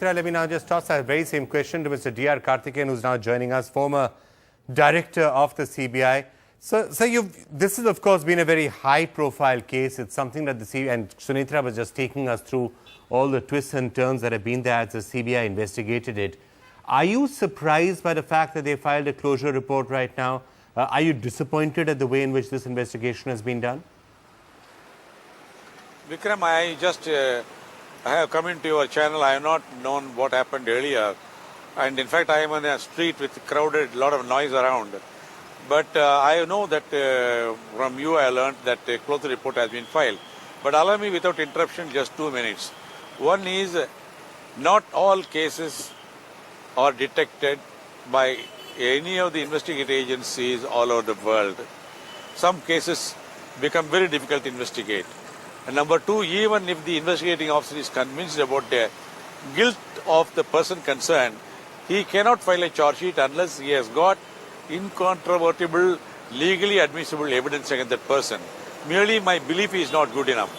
Let me now just toss that very same question to Mr. D.R. Karthikeyan, who's now joining us, former director of the CBI. So this has, of course, been a very high-profile case. It's something that the CBI, and Sunitra was just taking us through all the twists and turns that have been there as the CBI investigated it. Are you surprised by the fact that they filed a closure report right now? Are you disappointed at the way in which this investigation has been done? Vikram, I have come into your channel. I have not known what happened earlier. And in fact, I am on a street with crowded, lot of noise around. But I know that from you I learned that a closure report has been filed. But allow me without interruption just 2 minutes. One is, not all cases are detected by any of the investigative agencies all over the world. Some cases become very difficult to investigate. And number two, even if the investigating officer is convinced about the guilt of the person concerned, he cannot file a charge sheet unless he has got incontrovertible, legally admissible evidence against that person. Merely my belief is not good enough.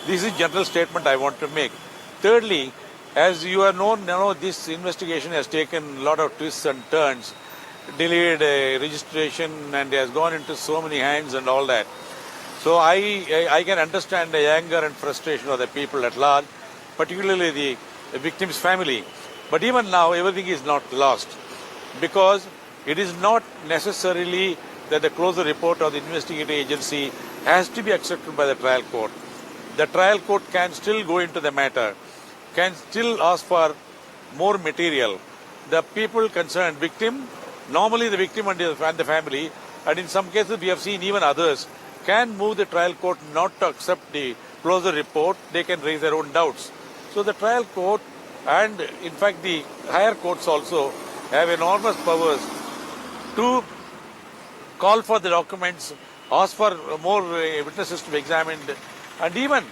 This is a general statement I want to make. Thirdly, as you are known, this investigation has taken a lot of twists and turns, delayed registration, and has gone into so many hands and all that. So I can understand the anger and frustration of the people at large, particularly the victim's family. But even now, everything is not lost, because it is not necessarily that the closure report of the investigative agency has to be accepted by the trial court. The trial court can still go into the matter, can still ask for more material. The people concerned, victim, normally the victim and the family, and in some cases we have seen even others, can move the trial court not to accept the closure report. They can raise their own doubts. So the trial court and in fact the higher courts also have enormous powers to call for the documents, ask for more witnesses to be examined, and even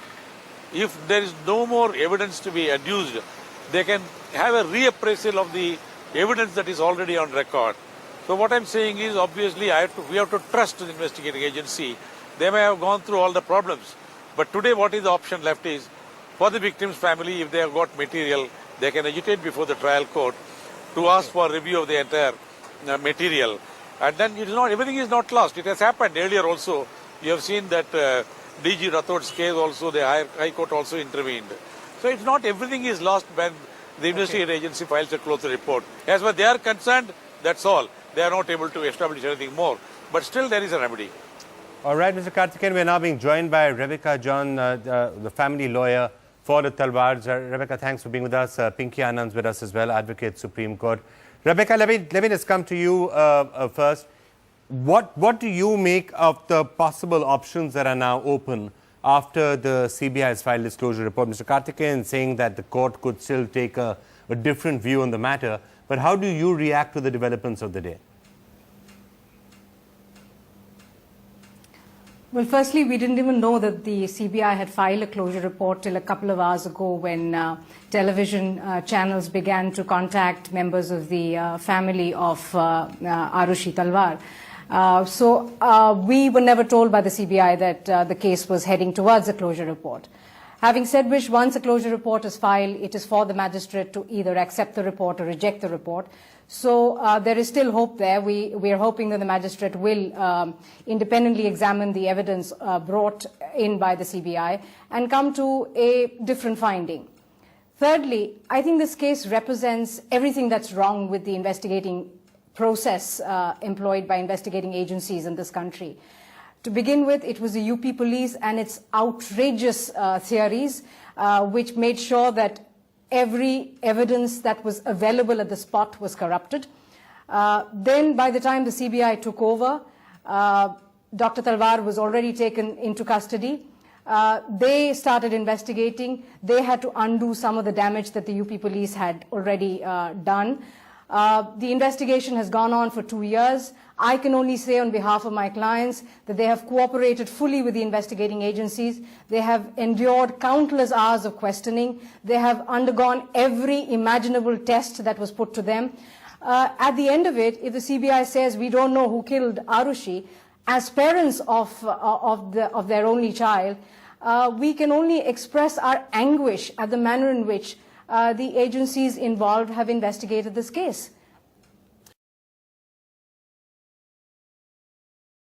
if there is no more evidence to be adduced, they can have a reappraisal of the evidence that is already on record. So what I'm saying is, obviously we have to trust the investigating agency. They may have gone through all the problems, but today what is the option left is, for the victim's family, if they have got material, they can agitate before the trial court to ask for review of the entire material. And then it is not, everything is not lost. It has happened earlier also. You have seen that DG Rathod's case also, the High Court also intervened. So it's not everything is lost when the investigative agency files a closure report. As far as they are concerned, that's all. They are not able to establish anything more. But still there is a remedy. All right, Mr. Karthikeyan, we are now being joined by Rebecca John, the family lawyer for the Talwars. Rebecca, thanks for being with us. Pinky Anand's with us as well, Advocate Supreme Court. Rebecca, let me just come to you first. What do you make of the possible options that are now open after the CBI has filed this closure report? Mr. Karthikeyan saying that the court could still take a different view on the matter, but how do you react to the developments of the day? Well, firstly, we didn't even know that the CBI had filed a closure report till a couple of hours ago when television channels began to contact members of the family of Aarushi Talwar. So we were never told by the CBI that the case was heading towards a closure report. Having said which, once a closure report is filed, it is for the magistrate to either accept the report or reject the report. So there is still hope there. We are hoping that the magistrate will independently examine the evidence brought in by the CBI and come to a different finding. Thirdly, I think this case represents everything that's wrong with the investigating process employed by investigating agencies in this country. To begin with, it was the UP police and its outrageous theories which made sure that every evidence that was available at the spot was corrupted. Then by the time the CBI took over, Dr. Talwar was already taken into custody. They started investigating. They had to undo some of the damage that the UP police had already done. The investigation has gone on for 2 years. I can only say on behalf of my clients that they have cooperated fully with the investigating agencies. They have endured countless hours of questioning. They have undergone every imaginable test that was put to them. At the end of it, if the CBI says we don't know who killed Aarushi, as parents of their only child, we can only express our anguish at the manner in which the agencies involved have investigated this case.